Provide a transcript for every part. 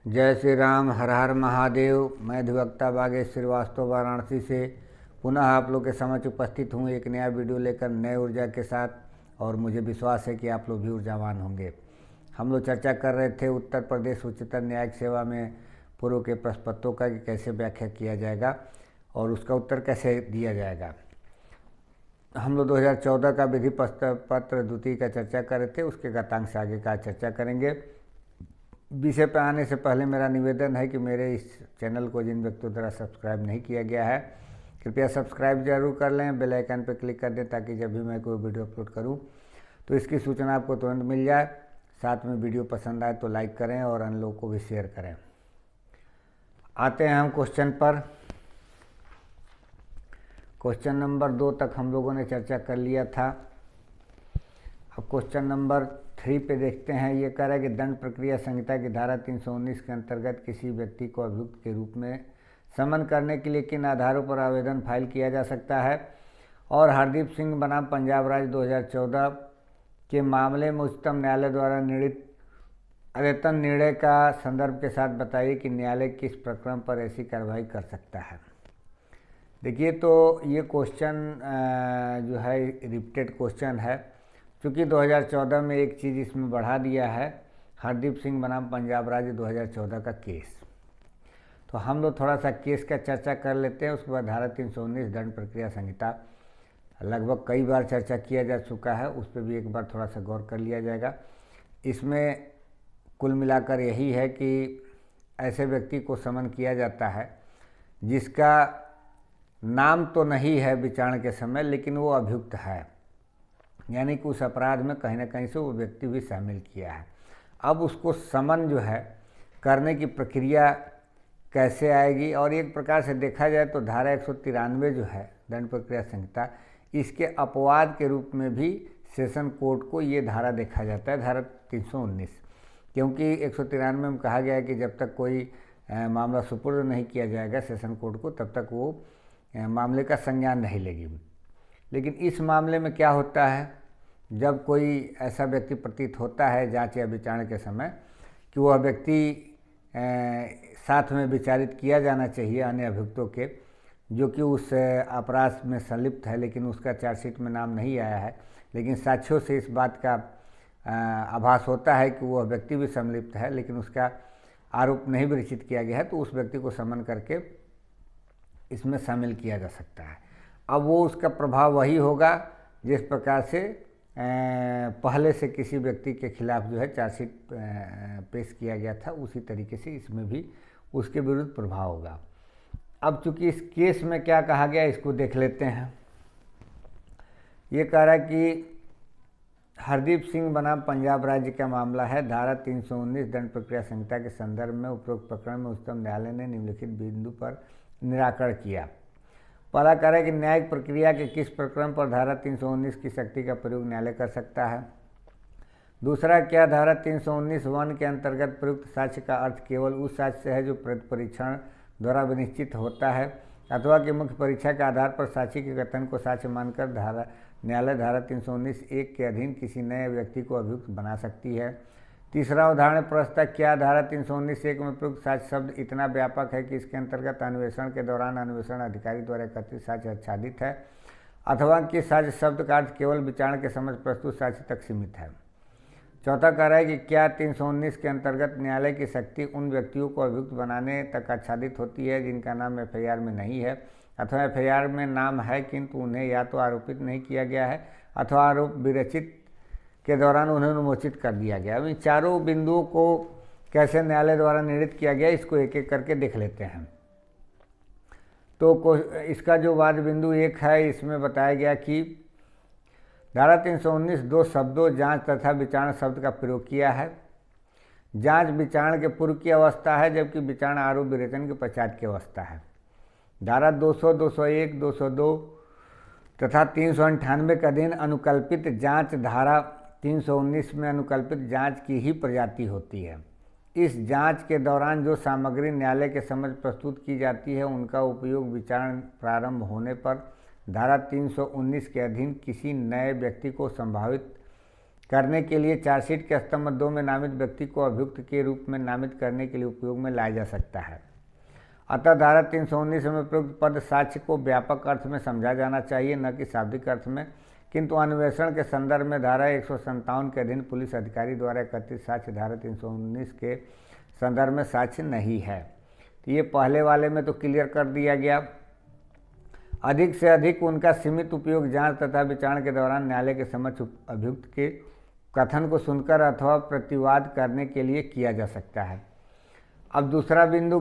जय श्री राम। हर हर महादेव। मैं अधिवक्ता बागेश श्रीवास्तव वाराणसी से पुनः आप लोग के समक्ष उपस्थित हूँ एक नया वीडियो लेकर नए ऊर्जा के साथ। और मुझे विश्वास है कि आप लोग भी ऊर्जावान होंगे। हम लोग चर्चा कर रहे थे उत्तर प्रदेश उच्चतर न्यायिक सेवा में पूर्व के प्रश्न पत्रों का कि कैसे व्याख्या किया जाएगा और उसका उत्तर कैसे दिया जाएगा। हम लोग 2014 का विधि पत्र द्वितीय का चर्चा कर रहे थे, उसके गतांक से आगे का चर्चा करेंगे। विषय पर आने से पहले मेरा निवेदन है कि मेरे इस चैनल को जिन व्यक्तियों द्वारा सब्सक्राइब नहीं किया गया है कृपया सब्सक्राइब जरूर कर लें, बेल आइकन पर क्लिक कर दें ताकि जब भी मैं कोई वीडियो अपलोड करूं तो इसकी सूचना आपको तुरंत मिल जाए। साथ में वीडियो पसंद आए तो लाइक करें और अन्य लोगों को भी शेयर करें। आते हैं हम क्वेश्चन पर। क्वेश्चन नंबर 2 तक हम लोगों ने चर्चा कर लिया था। अब क्वेश्चन नंबर 3 पे देखते हैं। ये कह रहा है कि दंड प्रक्रिया संहिता की धारा 319 के अंतर्गत किसी व्यक्ति को अभियुक्त के रूप में समन करने के लिए किन आधारों पर आवेदन फाइल किया जा सकता है। और हरदीप सिंह बनाम पंजाब राज्य 2014 के मामले में उच्चतम न्यायालय द्वारा निर्णित अद्यतन निर्णय का संदर्भ के साथ बताइए कि न्यायालय किस प्रकरण पर ऐसी कार्रवाई कर सकता है। देखिए, तो ये क्वेश्चन जो है रिपीटेड क्वेश्चन है, क्योंकि 2014 में एक चीज़ इसमें बढ़ा दिया है, हरदीप सिंह बनाम पंजाब राज्य 2014 का केस। तो हम लोग थोड़ा सा केस का चर्चा कर लेते हैं। उसके बाद धारा 319 दंड प्रक्रिया संहिता लगभग कई बार चर्चा किया जा चुका है, उस पर भी एक बार थोड़ा सा गौर कर लिया जाएगा। इसमें कुल मिलाकर यही है कि ऐसे व्यक्ति को समन किया जाता है जिसका नाम तो नहीं है विचारण के समय, लेकिन वो अभियुक्त है, यानी कि उस अपराध में कहीं ना कहीं से वो व्यक्ति भी शामिल किया है। अब उसको समन जो है करने की प्रक्रिया कैसे आएगी। और एक प्रकार से देखा जाए तो धारा 193 जो है दंड प्रक्रिया संहिता, इसके अपवाद के रूप में भी सेशन कोर्ट को ये धारा देखा जाता है, धारा 319, क्योंकि 193 में कहा गया है कि जब तक कोई मामला सुपुर्द नहीं किया जाएगा सेशन कोर्ट को तब तक वो मामले का संज्ञान नहीं लेगी। लेकिन इस मामले में क्या होता है, जब कोई ऐसा व्यक्ति प्रतीत होता है जांच या विचारण के समय कि वह व्यक्ति साथ में विचारित किया जाना चाहिए अन्य अभियुक्तों के, जो कि उस अपराध में संलिप्त है लेकिन उसका चार्जशीट में नाम नहीं आया है, लेकिन साक्ष्यों से इस बात का आभास होता है कि वह व्यक्ति भी संलिप्त है लेकिन उसका आरोप नहीं विरचित किया गया है, तो उस व्यक्ति को समन करके इसमें शामिल किया जा सकता है। अब वो उसका प्रभाव वही होगा जिस प्रकार से पहले से किसी व्यक्ति के खिलाफ जो है चार्जशीट पेश किया गया था, उसी तरीके से इसमें भी उसके विरुद्ध प्रभाव होगा। अब चूंकि इस केस में क्या कहा गया इसको देख लेते हैं। ये कह रहा है कि हरदीप सिंह बनाम पंजाब राज्य का मामला है। धारा 319 दंड प्रक्रिया संहिता के संदर्भ में उपरोक्त प्रकरण में उच्चतम न्यायालय ने निम्नलिखित बिंदु पर निराकरण किया। पहला कह रहा है कि न्यायिक प्रक्रिया के किस प्रकरण पर धारा 319 की शक्ति का प्रयोग न्यायालय कर सकता है। दूसरा, क्या धारा 319(1) के अंतर्गत प्रयुक्त साक्ष्य का अर्थ केवल उस साक्ष्य से है जो परीक्षण द्वारा विनिश्चित होता है, अथवा कि मुख्य परीक्षा के आधार पर साक्षी के कथन को साक्ष्य मानकर न्यायालय धारा 319(1) के अधीन किसी नए व्यक्ति को अभियुक्त बना सकती है। तीसरा उदाहरण प्रश्न, क्या धारा 319(1) में प्रयुक्त साक्ष्य शब्द इतना व्यापक है कि इसके अंतर्गत अन्वेषण के दौरान अन्वेषण अधिकारी द्वारा एकत्रित साक्ष्य आच्छादित है, अथवा कि साक्ष्य शब्द का अर्थ केवल विचारण के समझ प्रस्तुत साक्ष्य तक सीमित है। चौथा कह रहा है कि क्या 319 के अंतर्गत न्यायालय की शक्ति उन व्यक्तियों को अभियुक्त बनाने तक आच्छादित होती है जिनका नाम FIR में नहीं है, अथवा FIR में नाम है किंतु उन्हें या तो आरोपित नहीं किया गया है अथवा आरोप विरचित के दौरान उन्हें अनुमोचित कर दिया गया। इन चारों बिंदुओं को कैसे न्यायालय द्वारा निर्णित किया गया इसको एक एक करके देख लेते हैं। तो इसका जो वाद बिंदु 1 है, इसमें बताया गया कि धारा 319 दो शब्दों जांच तथा विचारण शब्द का प्रयोग किया है। जांच विचारण के पूर्व की अवस्था है, जबकि विचारण आरोप विवेचन के पश्चात की अवस्था है। धारा 200, 201, 202 तथा 398 के अधीन अनुकल्पित जांच धारा 319 में अनुकल्पित जांच की ही प्रजाति होती है। इस जांच के दौरान जो सामग्री न्यायालय के समक्ष प्रस्तुत की जाती है उनका उपयोग विचारण प्रारंभ होने पर धारा 319 के अधीन किसी नए व्यक्ति को संभावित करने के लिए चार्जशीट के स्तंभ 2 में नामित व्यक्ति को अभियुक्त के रूप में नामित करने के लिए उपयोग में लाया जा सकता है। अतः धारा 319 में प्रयुक्त पद साक्ष्य को व्यापक अर्थ में समझा जाना चाहिए, न कि शाब्दिक अर्थ में, किंतु अन्वेषण के संदर्भ में धारा 157 के अधीन पुलिस अधिकारी द्वारा एकत्रित साक्ष्य धारा 319 के संदर्भ में साक्ष्य नहीं है। तो ये पहले वाले में तो क्लियर कर दिया गया। अधिक से अधिक उनका सीमित उपयोग जांच तथा विचारण के दौरान न्यायालय के समक्ष अभियुक्त के कथन को सुनकर अथवा प्रतिवाद करने के लिए किया जा सकता है। अब दूसरा बिंदु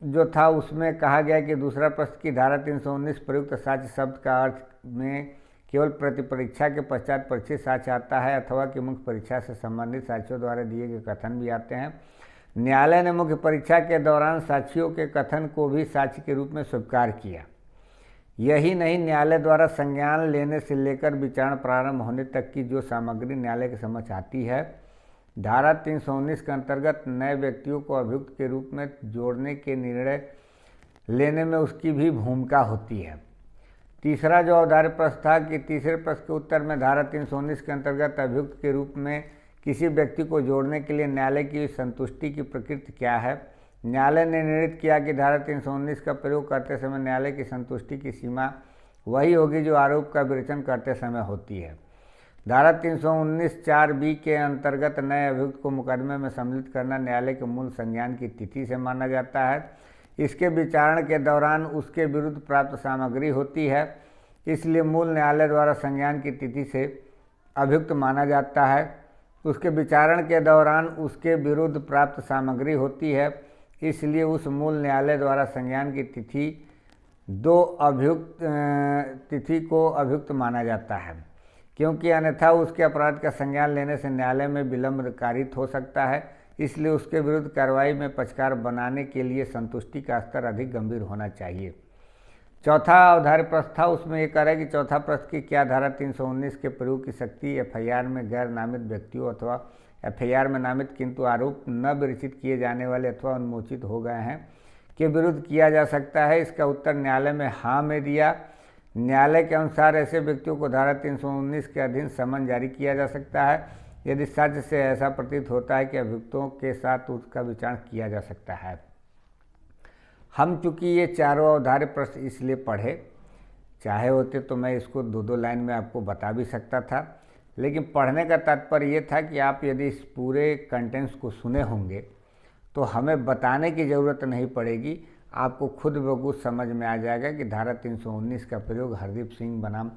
जो था उसमें कहा गया कि दूसरा प्रश्न की धारा 319 प्रयुक्त साक्ष्य शब्द का अर्थ में केवल प्रतिपरीक्षा के पश्चात परीक्षित साक्ष्य आता है अथवा कि मुख्य परीक्षा से संबंधित साक्ष्यों द्वारा दिए गए कथन भी आते हैं। न्यायालय ने मुख्य परीक्षा के दौरान साक्षियों के कथन को भी साक्ष्य के रूप में स्वीकार किया। यही नहीं, न्यायालय द्वारा संज्ञान लेने से लेकर विचारण प्रारंभ होने तक की जो सामग्री न्यायालय के समक्ष आती है, धारा 319 के अंतर्गत नए व्यक्तियों को अभियुक्त के रूप में जोड़ने के निर्णय लेने में उसकी भी भूमिका होती है। तीसरा जो अवधार्य प्रश्न था कि तीसरे प्रश्न के उत्तर में धारा 319 के अंतर्गत अभियुक्त के रूप में किसी व्यक्ति को जोड़ने के लिए न्यायालय की संतुष्टि की प्रकृति क्या है। न्यायालय ने निर्णित किया कि धारा 319 का प्रयोग करते समय न्यायालय की संतुष्टि की सीमा वही होगी जो आरोप का विवेचन करते समय होती है। धारा 319(4)(b) के अंतर्गत नए अभियुक्त को मुकदमे में सम्मिलित करना न्यायालय के मूल संज्ञान की तिथि से माना जाता है। इसके विचारण के दौरान उसके विरुद्ध प्राप्त सामग्री होती है, इसलिए मूल न्यायालय द्वारा संज्ञान की तिथि से अभियुक्त माना जाता है। उसके विचारण के दौरान उसके विरुद्ध प्राप्त सामग्री होती है, इसलिए उस मूल न्यायालय द्वारा संज्ञान की तिथि तिथि को अभियुक्त माना जाता है, क्योंकि अन्यथा उसके अपराध का संज्ञान लेने से न्यायालय में विलंब कारित हो सकता है। इसलिए उसके विरुद्ध कार्रवाई में पक्षकार बनाने के लिए संतुष्टि का स्तर अधिक गंभीर होना चाहिए। चौथा अवधार्य प्रश्न था, उसमें ये कह रहा है कि चौथा प्रश्न की क्या धारा 319 के प्रयोग की शक्ति एफआईआर में गैर नामित व्यक्तियों अथवा एफआईआर में नामित किंतु आरोप न विरचित किए जाने वाले अथवा उन्मोचित हो गए हैं के विरुद्ध किया जा सकता है। इसका उत्तर न्यायालय में हाँ में दिया। न्यायालय के अनुसार ऐसे व्यक्तियों को धारा 319 के अधीन समन जारी किया जा सकता है यदि साक्ष्य से ऐसा प्रतीत होता है कि अभियुक्तों के साथ उसका विचारण किया जा सकता है। हम चूँकि ये चारों अवधार्य प्रश्न इसलिए पढ़े, चाहे होते तो मैं इसको 2-2 लाइन में आपको बता भी सकता था, लेकिन पढ़ने का तात्पर्य ये था कि आप यदि इस पूरे कंटेंट्स को सुने होंगे तो हमें बताने की ज़रूरत नहीं पड़ेगी, आपको खुद ब खुद समझ में आ जाएगा कि धारा 319 का प्रयोग हरदीप सिंह बनाम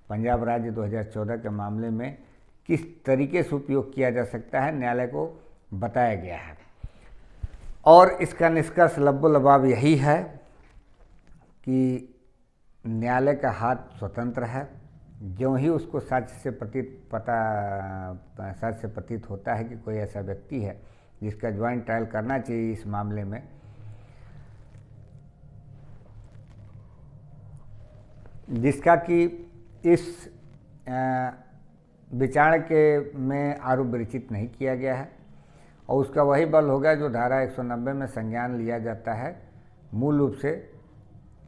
पंजाब राज्य 2014 के मामले में किस तरीके से उपयोग किया जा सकता है, न्यायालय को बताया गया है। और इसका निष्कर्ष लब्बो-लबाब यही है कि न्यायालय का हाथ स्वतंत्र है। ज्यों ही उसको साक्ष्य से प्रतीत होता है कि कोई ऐसा व्यक्ति है जिसका ज्वाइंट ट्रायल करना चाहिए इस मामले में, जिसका कि इस विचारण के में आरोप विरचित नहीं किया गया है, और उसका वही बल होगा जो धारा 190 में संज्ञान लिया जाता है मूल रूप से।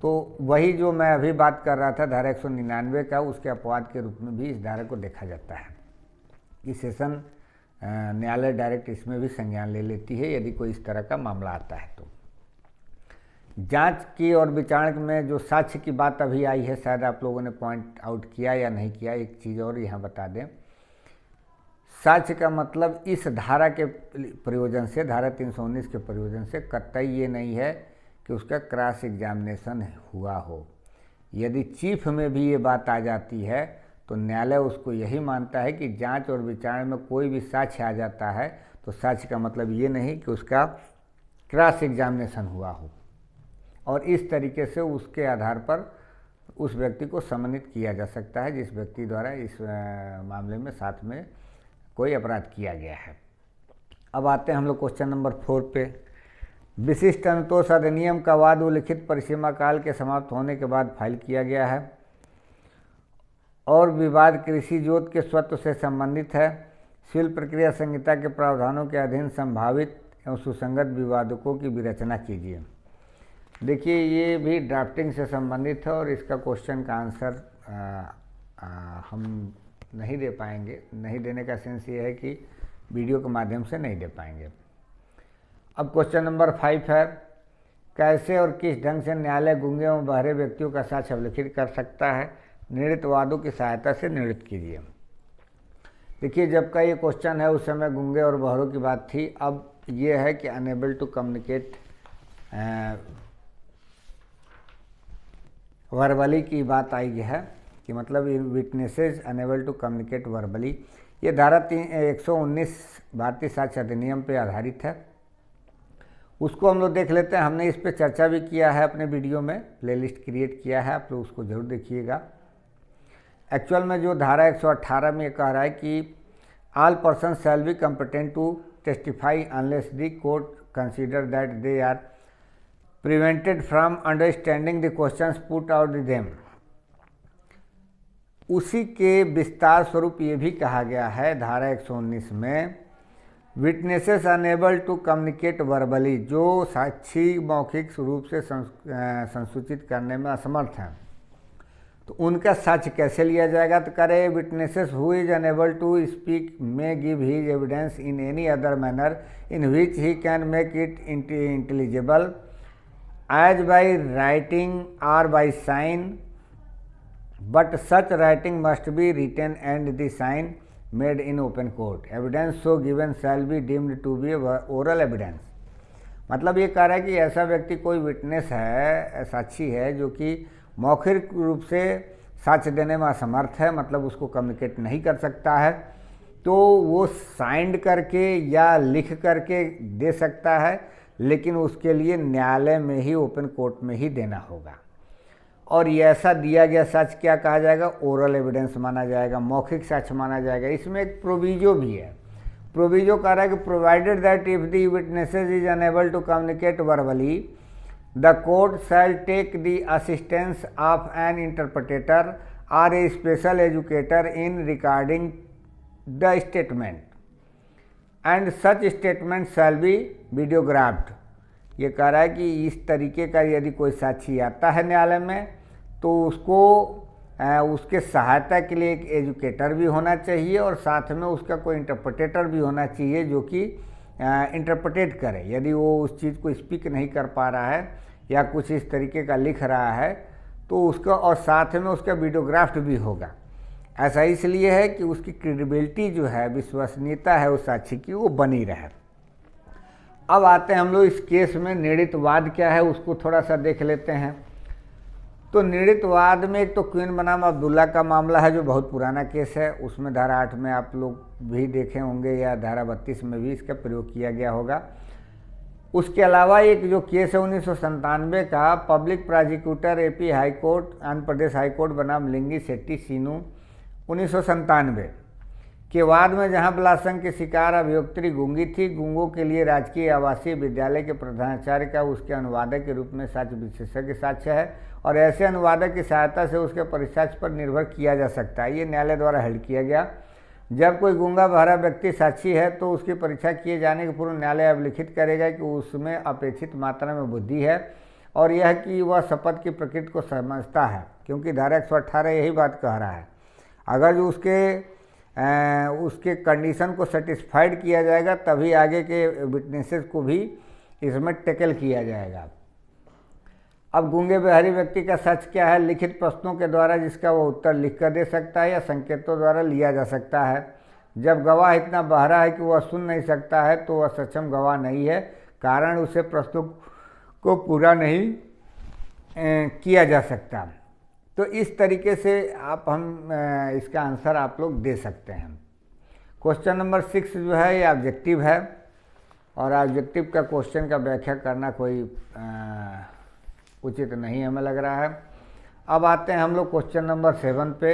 तो वही जो मैं अभी बात कर रहा था धारा 199 का, उसके अपवाद के रूप में भी इस धारा को देखा जाता है कि सेशन न्यायालय डायरेक्ट इसमें भी संज्ञान ले लेती है यदि कोई इस तरह का मामला आता है। तो जांच की और विचारण में जो साक्ष्य की बात अभी आई है, शायद आप लोगों ने पॉइंट आउट किया या नहीं किया, एक चीज़ और यहाँ बता दें। साक्ष्य का मतलब इस धारा के प्रयोजन से, धारा 319 के प्रयोजन से कतई ये नहीं है कि उसका क्रॉस एग्जामिनेशन हुआ हो। यदि चीफ में भी ये बात आ जाती है तो न्यायालय उसको यही मानता है कि जांच और विचारण में कोई भी साक्ष्य आ जाता है तो साक्ष्य का मतलब ये नहीं कि उसका क्रॉस एग्जामिनेशन हुआ हो, और इस तरीके से उसके आधार पर उस व्यक्ति को सम्मानित किया जा सकता है जिस व्यक्ति द्वारा इस मामले में साथ में कोई अपराध किया गया है। अब आते हैं हम लोग क्वेश्चन नंबर 4 पे। विशिष्ट अनुतोष अधिनियम का वाद उल्लिखित परिसीमा काल के समाप्त होने के बाद फाइल किया गया है और विवाद कृषि जोत के स्वत्व से संबंधित है। सिविल प्रक्रिया संहिता के प्रावधानों के अधीन संभावित एवं सुसंगत विवादकों की विरचना कीजिए। देखिए, ये भी ड्राफ्टिंग से संबंधित है और इसका क्वेश्चन का आंसर हम नहीं दे पाएंगे। नहीं देने का सेंस ये है कि वीडियो के माध्यम से नहीं दे पाएंगे। अब क्वेश्चन नंबर 5 है, कैसे और किस ढंग से न्यायालय गूंगे एवं बहरे व्यक्तियों का साक्ष्य अभिलिखित कर सकता है? निर्णीत वादों की सहायता से निर्णित कीजिए। देखिए, जब का ये क्वेश्चन है उस समय गूंगे और बहरों की बात थी। अब ये है कि अनेबल टू कम्युनिकेट वर्बली की बात आई है कि मतलब witnesses unable to communicate verbally. ये धारा 119 भारतीय साक्ष्य अधिनियम पे आधारित है। उसको हम लोग देख लेते हैं। हमने इस पे चर्चा भी किया है अपने वीडियो में, प्लेलिस्ट क्रिएट किया है, आप लोग उसको जरूर देखिएगा। एक्चुअल में जो धारा 118 में कह रहा है कि all person shall be competent to testify unless the court consider that they are prevented from understanding the questions put out them. उसी के विस्तार स्वरूप ये भी कहा गया है धारा 119 में, witnesses unable to communicate verbally, जो साक्षी मौखिक रूप से संसूचित करने में असमर्थ हैं, तो उनका साक्ष्य कैसे लिया जाएगा? तो करे witnesses who is unable to speak may give his evidence in any other manner in which he can make it intelligible as by writing और by sign, but such writing must be written and the sign made in open court. Evidence so given shall be deemed to be oral evidence. मतलब ये कह रहा है कि ऐसा व्यक्ति कोई विटनेस है, साक्षी है, जो कि मौखिक रूप से साक्ष्य देने में असमर्थ है, मतलब उसको कम्युनिकेट नहीं कर सकता है, तो वो साइंड करके या लिख करके दे सकता है, लेकिन उसके लिए न्यायालय में ही, ओपन कोर्ट में ही देना होगा। और ये ऐसा दिया गया साक्ष्य क्या कहा जाएगा? ओरल एविडेंस माना जाएगा, मौखिक साक्ष्य माना जाएगा। इसमें एक प्रोविजो भी है। प्रोविजो कह रहा है कि provided that if the witnesses is unable to communicate verbally the court shall take the assistance of an interpreter और a special educator in recording the statement and such statement shall be videographed. ये कह रहा है कि इस तरीके का यदि कोई साक्षी आता है न्यायालय में, तो उसको उसके सहायता के लिए एक एजुकेटर भी होना चाहिए और साथ में उसका कोई इंटरप्रेटर भी होना चाहिए जो कि इंटरप्रेट करे। यदि वो उस चीज़ को स्पीक नहीं कर पा रहा है या कुछ इस तरीके का लिख रहा है, तो उसका, और साथ में उसका वीडियोग्राफ्ट भी होगा। ऐसा इसलिए है कि उसकी क्रेडिबिलिटी जो है, विश्वसनीयता है उस साक्षी की, वो बनी रहे। अब आते हैं हम लोग इस केस में निर्णीत वाद क्या है उसको थोड़ा सा देख लेते हैं। तो निर्णीत वाद में एक तो क्वीन बनाम अब्दुल्ला का मामला है जो बहुत पुराना केस है। उसमें धारा 8 में आप लोग भी देखे होंगे या धारा 32 में भी इसका प्रयोग किया गया होगा। उसके अलावा एक जो केस है 1997 का, public prosecutor AP high court Andhra Pradesh high court बनाम लिंगी शेट्टी सीनू 1997 के वाद में, जहां बलात्संग की शिकार अभियुक्त्री गूंगी थी। गूंगों के लिए राजकीय आवासीय विद्यालय के प्रधानाचार्य का उसके अनुवादक के रूप में साक्ष्य विशेषज्ञ साक्ष्य है और ऐसे अनुवादक की सहायता से उसके परिसाक्ष्य पर निर्भर किया जा सकता है। ये न्यायालय द्वारा हेल्ड किया गया। जब कोई गूंगा बहरा व्यक्ति साक्षी है तो उसकी परीक्षा किए जाने के पूर्व न्यायालय अभिलिखित करेगा कि उसमें अपेक्षित मात्रा में बुद्धि है और यह कि वह शपथ की प्रकृति को समझता है, क्योंकि धारा 118 यही बात कह रहा है। अगर जो उसके कंडीशन को सेटिस्फाइड किया जाएगा तभी आगे के विटनेसेस को भी इसमें टैकल किया जाएगा। अब गूंगे बहरी व्यक्ति का सच क्या है? लिखित प्रश्नों के द्वारा जिसका वो उत्तर लिख कर दे सकता है या संकेतों द्वारा लिया जा सकता है। जब गवाह इतना बहरा है कि वह सुन नहीं सकता है तो वह सक्षम गवाह नहीं है, कारण उसे प्रश्नों को पूरा नहीं किया जा सकता। तो इस तरीके से इसका आंसर आप लोग दे सकते हैं। क्वेश्चन नंबर 6 जो है ये ऑब्जेक्टिव है और ऑब्जेक्टिव का क्वेश्चन का व्याख्या करना कोई उचित नहीं हमें लग रहा है। अब आते हैं हम लोग क्वेश्चन नंबर 7 पे।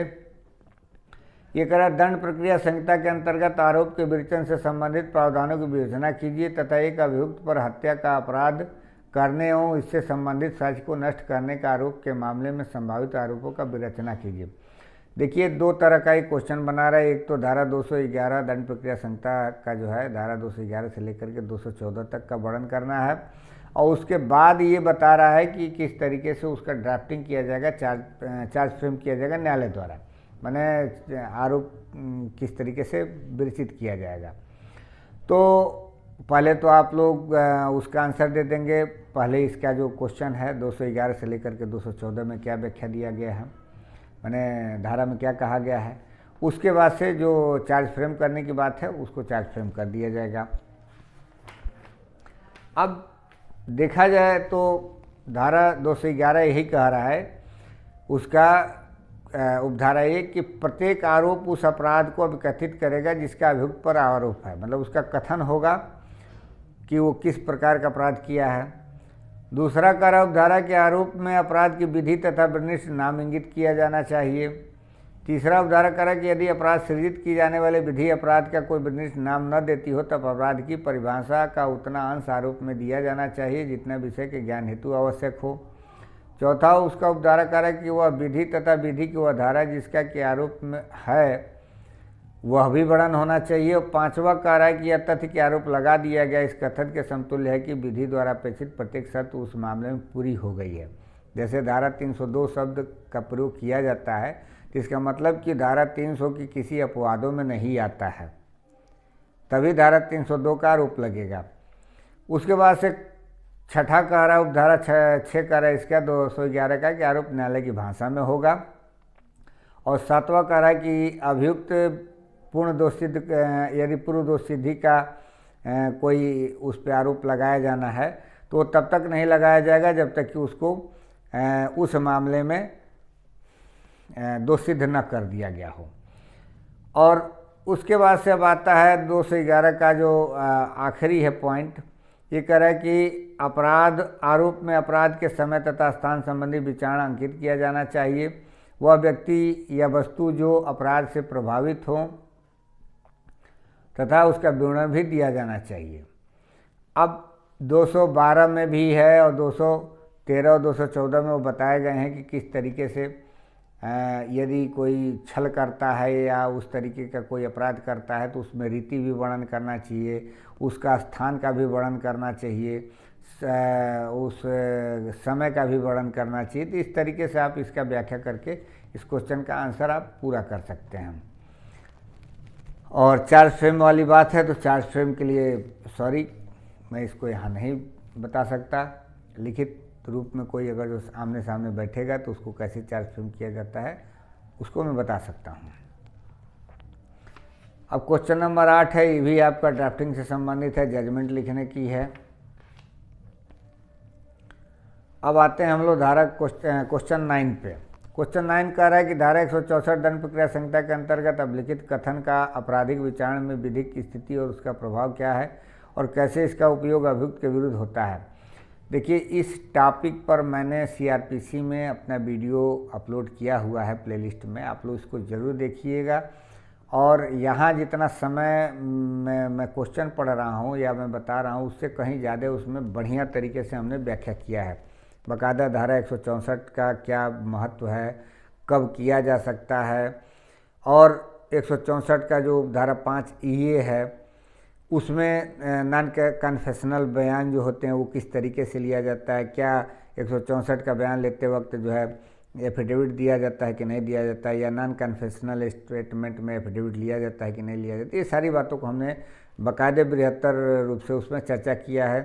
ये कह रहा है, दंड प्रक्रिया संहिता के अंतर्गत आरोप के विवेचन से संबंधित प्रावधानों की विवेचना कीजिए तथा एक अभियुक्त पर हत्या का अपराध करने एवं इससे संबंधित साक्ष्य को नष्ट करने का आरोप के मामले में संभावित आरोपों का विवेचना कीजिए। देखिए, दो तरह का एक क्वेश्चन बना रहा है। एक तो धारा 211 दंड प्रक्रिया संहिता का जो है, धारा 211 से लेकर के 214 तक का वर्णन करना है और उसके बाद ये बता रहा है कि किस तरीके से उसका ड्राफ्टिंग किया जाएगा, चार्ज फ्रेम किया जाएगा न्यायालय द्वारा। माने आरोप किस तरीके से विरचित किया जाएगा। तो पहले तो आप लोग उसका आंसर दे देंगे। पहले इसका जो क्वेश्चन है 211 से लेकर के 214 में क्या व्याख्या दिया गया है, माने धारा में क्या कहा गया है। उसके बाद से जो चार्ज फ्रेम करने की बात है उसको चार्ज फ्रेम कर दिया जाएगा। अब देखा जाए तो धारा 211 यही कह रहा है, उसका उपधारा 1 कि प्रत्येक आरोप उस अपराध को अभिकथित करेगा जिसका अभियुक्त पर आरोप है, मतलब उसका कथन होगा कि वो किस प्रकार का अपराध किया है। दूसरा कार्य उपधारा के आरोप में अपराध की विधि तथा विनिर्दिष्ट नाम इंगित किया जाना चाहिए। तीसरा उपधारा कार्य कि यदि अपराध सृजित की जाने वाले विधि अपराध का कोई विनिर्दिष्ट नाम न देती हो तब अपराध की परिभाषा का उतना अंश आरोप में दिया जाना चाहिए जितना विषय के ज्ञान हेतु आवश्यक हो। चौथा उसका उपधारा कार्य कि वह विधि तथा विधि की वह धारा जिसका के आरोप में है वह भी वर्णन होना चाहिए। और पांचवा कार्य कि यह तथ्य के आरोप लगा दिया गया इस कथन के समतुल्य है कि विधि द्वारा अपेक्षित प्रत्येक शर्त उस मामले में पूरी हो गई है। जैसे धारा 302 शब्द का प्रयोग किया जाता है तो इसका मतलब कि धारा 300 की किसी अपवादों में नहीं आता है, तभी धारा 302 का आरोप लगेगा। उसके बाद से छठा कार्य उपधारा 6 कार्य इसका 211 का कि आरोप न्यायालय की भाषा में होगा। और सातवां कार्य कि अभियुक्त पूर्ण दोष सिद्ध, यदि पूर्व दोष सिद्धि का कोई उस पर आरोप लगाया जाना है तो तब तक नहीं लगाया जाएगा जब तक कि उसको उस मामले में दोष सिद्ध न कर दिया गया हो। और उसके बाद से अब आता है 211 का जो आखिरी है पॉइंट, ये कह रहा है कि अपराध आरोप में अपराध के समय तथा स्थान संबंधी विचारण अंकित किया जाना चाहिए। वह व्यक्ति या वस्तु जो अपराध से प्रभावित हो तथा उसका विवरण भी दिया जाना चाहिए। अब 212 में भी है और 213 और 214 में वो बताए गए हैं कि किस तरीके से यदि कोई छल करता है या उस तरीके का कोई अपराध करता है तो उसमें रीति भी वर्णन करना चाहिए, उसका स्थान का भी वर्णन करना चाहिए, उस समय का भी वर्णन करना चाहिए। तो इस तरीके से आप इसका व्याख्या करके इस क्वेश्चन का आंसर आप पूरा कर सकते हैं। और चार्ज फ्रेम वाली बात है तो चार्ज फ्रेम के लिए सॉरी, मैं इसको यहाँ नहीं बता सकता। लिखित रूप में कोई अगर जो आमने सामने बैठेगा तो उसको कैसे चार्ज फ्रेम किया जाता है उसको मैं बता सकता हूँ। अब क्वेश्चन नंबर 8 है, ये भी आपका ड्राफ्टिंग से संबंधित है, जजमेंट लिखने की है। अब आते हैं हम लोग धारा क्वेश्चन 9 पे। क्वेश्चन 9 कह रहा है कि धारा 164 दंड प्रक्रिया संहिता के अंतर्गत अभिलिखित कथन का आपराधिक विचारण में विधिक स्थिति और उसका प्रभाव क्या है और कैसे इसका उपयोग अभियुक्त के विरुद्ध होता है। देखिए, इस टॉपिक पर मैंने CRPC में अपना वीडियो अपलोड किया हुआ है प्लेलिस्ट में, आप लोग इसको ज़रूर देखिएगा। और यहाँ जितना समय मैं क्वेश्चन पढ़ रहा हूँ या मैं बता रहा हूँ उससे कहीं ज़्यादा उसमें बढ़िया तरीके से हमने व्याख्या किया है। बाकायदा धारा 164 का क्या महत्व है, कब किया जा सकता है, और 164 का जो धारा 5 ये है उसमें नॉन कन्फेशनल बयान जो होते हैं वो किस तरीके से लिया जाता है, क्या 164 का बयान लेते वक्त जो है एफिडेविट दिया जाता है कि नहीं दिया जाता है, या नॉन कन्फेशनल स्टेटमेंट में एफिडेविट लिया जाता है कि नहीं लिया जाता है। ये सारी बातों को हमने बाकायदे बृहत्तर रूप से उसमें चर्चा किया है।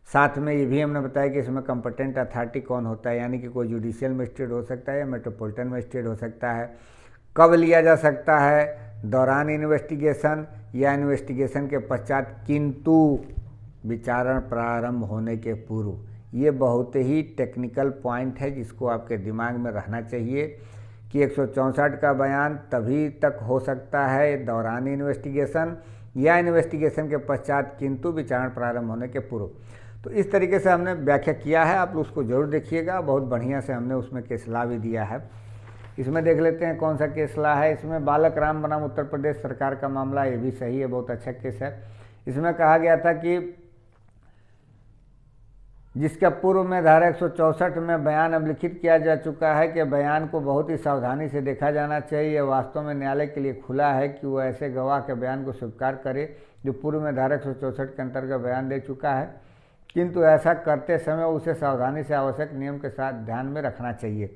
साथ में ये भी हमने बताया कि इसमें कंपटेंट अथॉरिटी कौन होता है, यानी कि कोई जुडिशियल मजिस्ट्रेट हो सकता है या मेट्रोपॉलिटन मजिस्ट्रेट हो सकता है, कब लिया जा सकता है, दौरान इन्वेस्टिगेशन या इन्वेस्टिगेशन के पश्चात, किंतु विचारण प्रारंभ होने के पूर्व। ये बहुत ही टेक्निकल पॉइंट है जिसको आपके दिमाग में रहना चाहिए कि 164 का बयान तभी तक हो सकता है दौरान इन्वेस्टिगेशन या इन्वेस्टिगेशन के पश्चात, किंतु विचारण प्रारंभ होने के पूर्व। तो इस तरीके से हमने व्याख्या किया है, आप उसको जरूर देखिएगा। बहुत बढ़िया से हमने उसमें केसला भी दिया है। इसमें देख लेते हैं कौन सा केसला है। इसमें बालक राम बनाम उत्तर प्रदेश सरकार का मामला, ये भी सही है, बहुत अच्छा केस है। इसमें कहा गया था कि जिसका पूर्व में धारा 164 में बयान अभिलिखित किया जा चुका है कि बयान को बहुत ही सावधानी से देखा जाना चाहिए। वास्तव में न्यायालय के लिए खुला है कि वो ऐसे गवाह के बयान को स्वीकार करे जो पूर्व में धारा 164 के अंतर्गत बयान दे चुका है, किंतु ऐसा करते समय उसे सावधानी से आवश्यक नियम के साथ ध्यान में रखना चाहिए।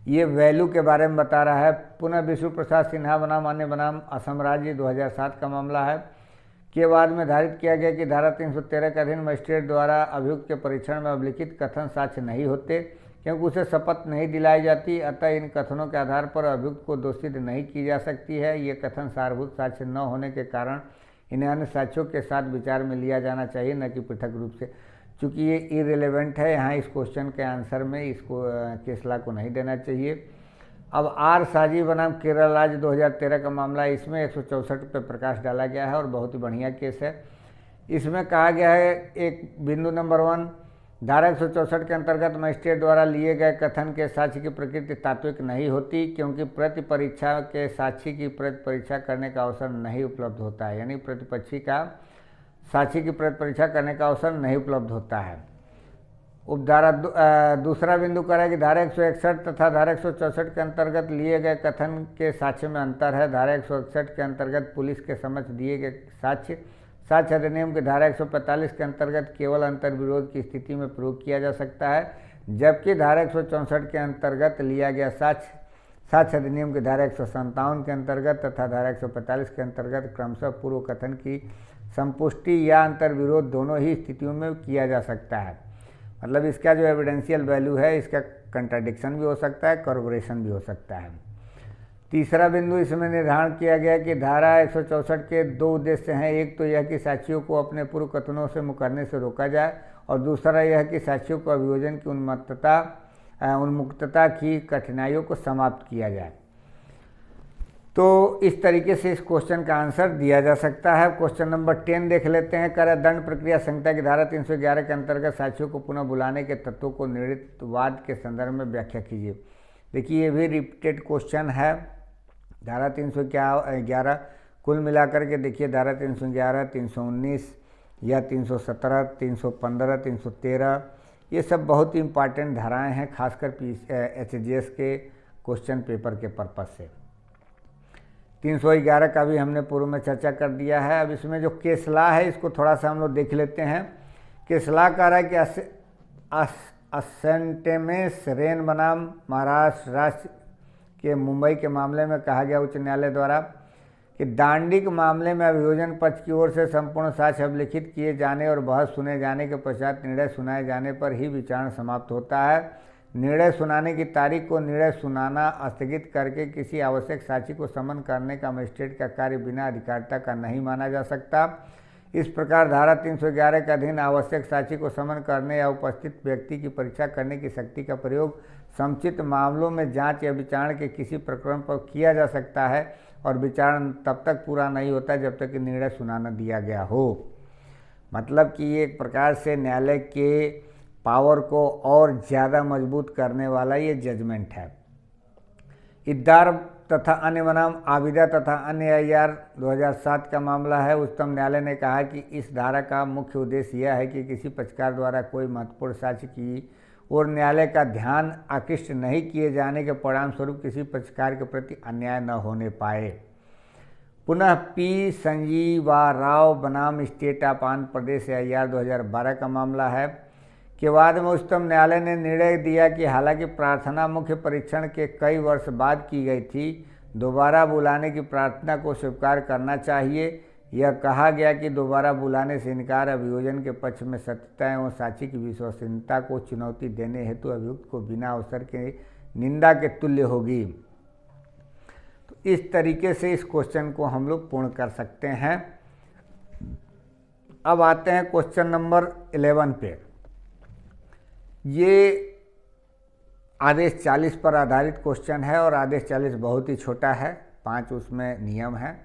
ये वैल्यू के बारे में बता रहा है। पुनः विष्णु प्रसाद सिन्हा बनाम अन्य बनाम असम राज्य 2007 का मामला है। के बाद में धारित किया गया कि धारा 313 के अधीन मजिस्ट्रेट द्वारा अभियुक्त के परीक्षण में अभिलिखित कथन साक्ष्य नहीं होते, क्योंकि उसे शपथ नहीं दिलाई जाती। अतः इन कथनों के आधार पर अभियुक्त को दोषित नहीं की जा सकती है। ये कथन सारभूत साक्ष्य न होने के कारण इन्हें अन्य साक्ष्यों के साथ विचार में लिया जाना चाहिए, न कि पृथक रूप से। चूँकि ये इरेलेवेंट है, यहाँ इस क्वेश्चन के आंसर में इसको केसला को नहीं देना चाहिए। अब आर साजी बनाम केरल राज्य 2013 का मामला है। इसमें 164 पे प्रकाश डाला गया है और बहुत ही बढ़िया केस है। इसमें कहा गया है, एक बिंदु नंबर 1, धारा 164 के अंतर्गत मजिस्ट्रेट द्वारा लिए गए कथन के साक्ष्य की प्रकृति तात्विक नहीं होती, क्योंकि प्रति परीक्षा के साक्षी की प्रति परीक्षा करने का अवसर नहीं उपलब्ध होता है। यानी प्रतिपक्षी का साक्षी की प्रति परीक्षा करने का अवसर नहीं उपलब्ध होता है। उपधारा दूसरा बिंदु कह रहा है कि धारा 161 तथा धारा 164 के अंतर्गत लिए गए कथन के साक्ष्य में अंतर है। धारा 161 के अंतर्गत पुलिस के समक्ष दिए गए साक्ष्य अधिनियम की धारा 145 के अंतर्गत केवल अंतर्विरोध की स्थिति में प्रयोग किया जा सकता है, जबकि धारा 164 के अंतर्गत लिया गया साक्ष्य अधिनियम की धारा 157 के अंतर्गत तथा धारा 145 के अंतर्गत क्रमशः पूर्व कथन की संपुष्टि या अंतर्विरोध दोनों ही स्थितियों में किया जा सकता है। मतलब इसका जो एविडेंशियल वैल्यू है, इसका कंट्राडिक्शन भी हो सकता है, कॉर्पोरेशन भी हो सकता है। तीसरा बिंदु इसमें निर्धारण किया गया कि धारा 164 के 2 उद्देश्य हैं। एक तो यह कि साक्षियों को अपने पूर्व कथनों से मुकरने से रोका जाए, और दूसरा यह कि साक्षियों को अभियोजन की उन्मुक्तता की कठिनाइयों को समाप्त किया जाए। तो इस तरीके से इस क्वेश्चन का आंसर दिया जा सकता है। क्वेश्चन नंबर 10 देख लेते हैं। कह रहा है, दंड प्रक्रिया संहिता की धारा 311 के अंतर्गत साक्षियों को पुनः बुलाने के तत्वों को निर्णीत वाद के संदर्भ में व्याख्या कीजिए। देखिए, ये भी रिपीटेड क्वेश्चन है। धारा 311 कुल मिलाकर के देखिए, धारा 311, 319 या 317, 315, 313, ये सब बहुत ही इंपॉर्टेंट धाराएँ हैं, खासकर HGS के क्वेश्चन पेपर के पर्पज़ से। 311 का भी हमने पूर्व में चर्चा कर दिया है। अब इसमें जो केसला है, इसको थोड़ा सा हम लोग देख लेते हैं। केसला कह रहा है कि असेंटेमेस रेन बनाम महाराष्ट्र राज्य के मुंबई के मामले में कहा गया उच्च न्यायालय द्वारा कि दांडिक मामले में अभियोजन पक्ष की ओर से संपूर्ण साक्ष्य अभिलिखित किए जाने और बहस सुने जाने के पश्चात निर्णय सुनाए जाने पर ही विचारण समाप्त होता है। निर्णय सुनाने की तारीख को निर्णय सुनाना स्थगित करके किसी आवश्यक साक्षी को समन करने का मजिस्ट्रेट का कार्य बिना अधिकारिता का नहीं माना जा सकता। इस प्रकार धारा 311 के अधीन आवश्यक साक्षी को समन करने या उपस्थित व्यक्ति की परीक्षा करने की शक्ति का प्रयोग समुचित मामलों में जांच या विचारण के किसी प्रकरण पर किया जा सकता है, और विचारण तब तक पूरा नहीं होता जब तक कि निर्णय सुना न दिया गया हो। मतलब कि ये एक प्रकार से न्यायालय के पावर को और ज़्यादा मजबूत करने वाला ये जजमेंट है। इद्दार तथा अन्य बनाम आबिदा तथा अन्य IR 2007 का मामला है। उच्चतम न्यायालय ने कहा कि इस धारा का मुख्य उद्देश्य यह है कि किसी पक्षकार द्वारा कोई महत्वपूर्ण साक्ष्य की और न्यायालय का ध्यान आकृष्ट नहीं किए जाने के परिणामस्वरूप किसी पक्षकार के प्रति अन्याय न होने पाए। पुनः P संजीवा राव बनाम state of Andhra Pradesh IR 2012 का मामला है। के बाद में उच्चतम न्यायालय ने निर्णय दिया कि हालांकि प्रार्थना मुख्य परीक्षण के कई वर्ष बाद की गई थी, दोबारा बुलाने की प्रार्थना को स्वीकार करना चाहिए। यह कहा गया कि दोबारा बुलाने से इनकार अभियोजन के पक्ष में सत्यता एवं साक्षी की विश्वसनीयता को चुनौती देने हेतु अभियुक्त को बिना अवसर के निंदा के तुल्य होगी। तो इस तरीके से इस क्वेश्चन को हम लोग पूर्ण कर सकते हैं। अब आते हैं क्वेश्चन नंबर 11 पे। ये आदेश 40 पर आधारित क्वेश्चन है और आदेश 40 बहुत ही छोटा है, 5 उसमें नियम है।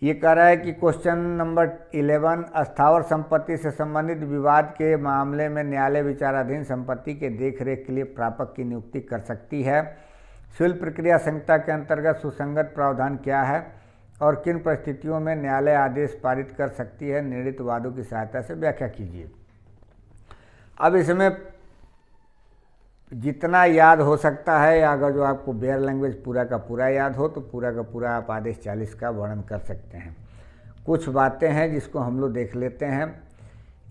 ये कह रहा है कि क्वेश्चन नंबर 11, अस्थावर संपत्ति से संबंधित विवाद के मामले में न्यायालय विचाराधीन संपत्ति के देखरेख के लिए प्रापक की नियुक्ति कर सकती है। सिविल प्रक्रिया संहिता के अंतर्गत सुसंगत प्रावधान क्या है और किन परिस्थितियों में न्यायालय आदेश पारित कर सकती है, निर्णीत वादों की सहायता से व्याख्या कीजिए। अब इसमें जितना याद हो सकता है, या अगर जो आपको बेयर लैंग्वेज पूरा का पूरा याद हो तो पूरा का पूरा आप आदेश 40 का वर्णन कर सकते हैं। कुछ बातें हैं जिसको हम लोग देख लेते हैं।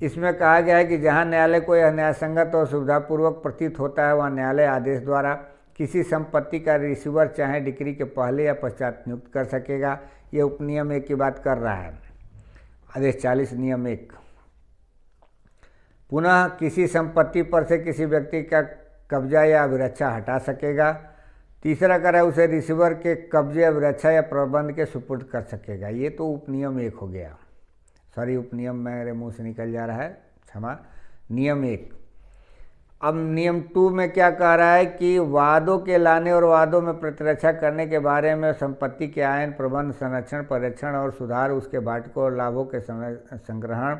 इसमें कहा गया है कि जहां न्यायालय को यह न्यायसंगत और सुविधापूर्वक प्रतीत होता है वह न्यायालय आदेश द्वारा किसी संपत्ति का रिसीवर चाहे डिक्री के पहले या पश्चात नियुक्त कर सकेगा। ये उपनियम 1 की बात कर रहा है, आदेश 40 नियम 1। पुनः किसी संपत्ति पर से किसी व्यक्ति का कब्जा या अभिरक्षा हटा सकेगा। तीसरा कह रहा है उसे रिसीवर के कब्जे, अभिरक्षा या प्रबंध के सुपुर्द कर सकेगा। ये तो उपनियम 1 हो गया, सॉरी उपनियम मेरे मुंह से निकल जा रहा है, क्षमा, नियम 1। अब नियम 2 में क्या कह रहा है कि वादों के लाने और वादों में प्रतिरक्षा करने के बारे में संपत्ति के आयन, प्रबंध, संरक्षण, परिरक्षण और सुधार, उसके भाटकों और लाभों के संग्रहण,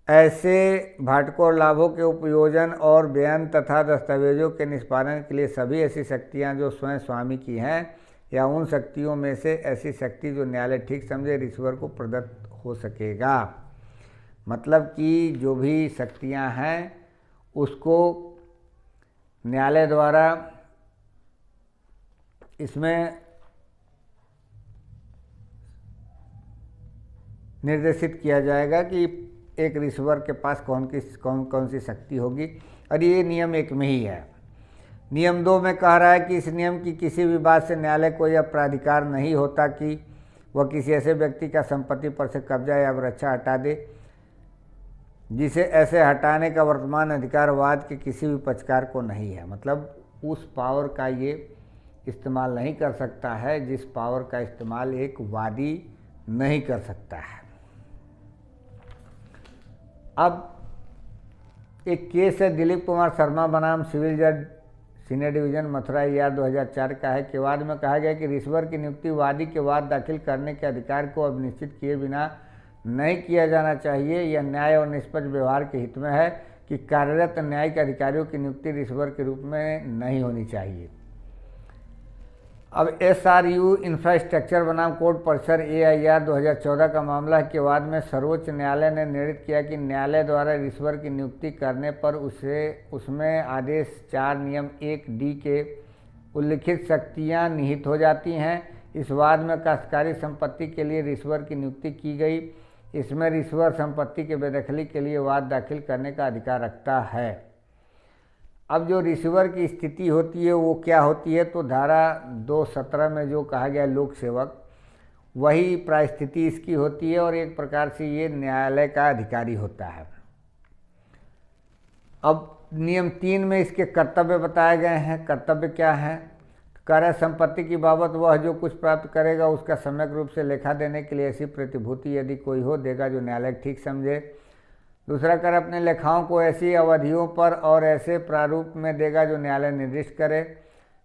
ऐसे भाटकों और लाभों के उपयोजन और बयान तथा दस्तावेजों के निष्पादन के लिए सभी ऐसी शक्तियां जो स्वयं स्वामी की हैं या उन शक्तियों में से ऐसी शक्ति जो न्यायालय ठीक समझे रिसीवर को प्रदत्त हो सकेगा। मतलब कि जो भी शक्तियां हैं उसको न्यायालय द्वारा इसमें निर्देशित किया जाएगा कि एक रिसीवर के पास कौन कौन सी शक्ति होगी, और ये नियम 1 में ही है। नियम 2 में कह रहा है कि इस नियम की किसी भी बात से न्यायालय को यह प्राधिकार नहीं होता कि वह किसी ऐसे व्यक्ति का संपत्ति पर से कब्जा या अभिरक्षा हटा दे जिसे ऐसे हटाने का वर्तमान अधिकार वाद के किसी भी पक्षकार को नहीं है। मतलब उस पावर का ये इस्तेमाल नहीं कर सकता है जिस पावर का इस्तेमाल एक वादी नहीं कर सकता है। अब एक केस है दिलीप कुमार शर्मा बनाम सिविल जज, सीनियर डिवीजन, मथुरा ER 2004 का है। कि वाद में कहा गया कि रिसीवर की नियुक्ति वादी के वाद दाखिल करने के अधिकार को अब निश्चित किए बिना नहीं किया जाना चाहिए। यह न्याय और निष्पक्ष व्यवहार के हित में है कि कार्यरत न्यायिक अधिकारियों की नियुक्ति रिसीवर के रूप में नहीं होनी चाहिए। अब SRU इंफ्रास्ट्रक्चर बनाम कोर्ट परिसर AIR 2014 का मामला है। के बाद में सर्वोच्च न्यायालय ने निर्णित किया कि न्यायालय द्वारा रिसीवर की नियुक्ति करने पर उसमें आदेश 4 नियम 1D के उल्लिखित शक्तियां निहित हो जाती हैं। इस वाद में काश्तकारी संपत्ति के लिए रिसीवर की नियुक्ति की गई। इसमें रिसीवर संपत्ति के बेदखली के लिए वाद दाखिल करने का अधिकार रखता है। अब जो रिसीवर की स्थिति होती है वो क्या होती है, तो धारा 217 में जो कहा गया लोक सेवक, वही परिस्थिति इसकी होती है और एक प्रकार से ये न्यायालय का अधिकारी होता है। अब नियम 3 में इसके कर्तव्य बताए गए हैं। कर्तव्य क्या है? कर संपत्ति की बाबत वह जो कुछ प्राप्त करेगा उसका सम्यक रूप से लेखा देने के लिए ऐसी प्रतिभूति यदि कोई हो देगा जो न्यायालय ठीक समझे। दूसरा, कर अपने लेखाओं को ऐसी अवधियों पर और ऐसे प्रारूप में देगा जो न्यायालय निर्दिष्ट करे।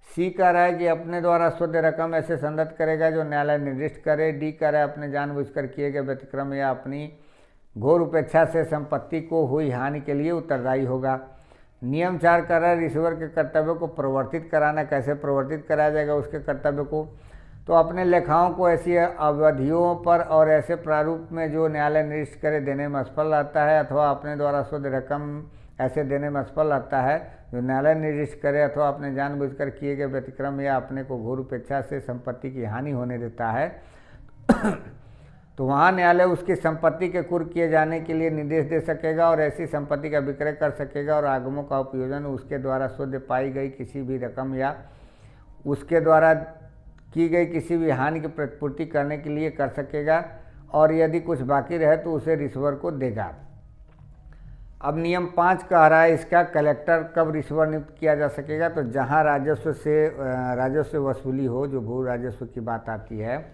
सी कह रहा है कि अपने द्वारा शुद्ध रकम ऐसे संदत करेगा जो न्यायालय निर्दिष्ट करे। डी कह रहा है अपने जानबूझकर किए गए व्यतिक्रम या अपनी घोर उपेक्षा से संपत्ति को हुई हानि के लिए उत्तरदायी होगा। नियम 4 कह रहा है रिसीवर के कर्तव्य को प्रवर्तित कराना। कैसे प्रवर्तित कराया जाएगा उसके कर्तव्य को? तो अपने लेखाओं को ऐसी अवधियों पर और ऐसे प्रारूप में जो न्यायालय निर्दिष्ट करे देने में असफल रहता है, अथवा अपने द्वारा शुद्ध रकम ऐसे देने में असफल रहता है जो न्यायालय निर्दिष्ट करे, अथवा अपने जानबूझकर किए गए व्यतिक्रम या अपने को घोर उपेक्षा से संपत्ति की हानि होने देता है तो वहाँ न्यायालय उसकी संपत्ति के कुर्क किए जाने के लिए निर्देश दे सकेगा और ऐसी संपत्ति का विक्रय कर सकेगा और आगमों का उपयोजन उसके द्वारा शुद्ध पाई गई किसी भी रकम या उसके द्वारा की गई किसी भी हानि की प्रतिपूर्ति करने के लिए कर सकेगा, और यदि कुछ बाकी रहे तो उसे रिसीवर को देगा। अब नियम 5 कह रहा है इसका कलेक्टर कब रिसीवर नियुक्त किया जा सकेगा, तो जहाँ राजस्व वसूली हो, जो भू राजस्व की बात आती है,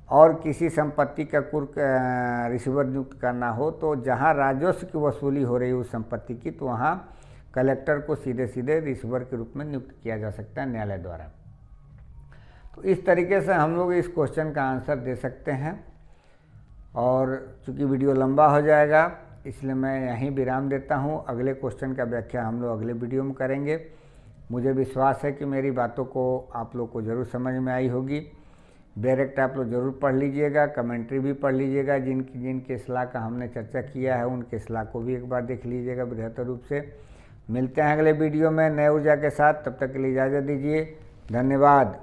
और किसी संपत्ति का कुर्क रिसीवर नियुक्त करना हो, तो जहाँ राजस्व की वसूली हो रही है उस संपत्ति की, तो वहाँ कलेक्टर को सीधे सीधे रिसीवर के रूप में नियुक्त किया जा सकता है न्यायालय द्वारा। तो इस तरीके से हम लोग इस क्वेश्चन का आंसर दे सकते हैं, और चूँकि वीडियो लंबा हो जाएगा इसलिए मैं यहीं विराम देता हूँ। अगले क्वेश्चन का व्याख्या हम लोग अगले वीडियो में करेंगे। मुझे विश्वास है कि मेरी बातों को आप लोग को ज़रूर समझ में आई होगी। डायरेक्ट आप लोग ज़रूर पढ़ लीजिएगा, कमेंट्री भी पढ़ लीजिएगा। जिनके सलाह का हमने चर्चा किया है उनके सलाह को भी एक बार देख लीजिएगा बेहतर रूप से। मिलते हैं अगले वीडियो में नए ऊर्जा के साथ, तब तक के लिए इजाज़त दीजिए। धन्यवाद।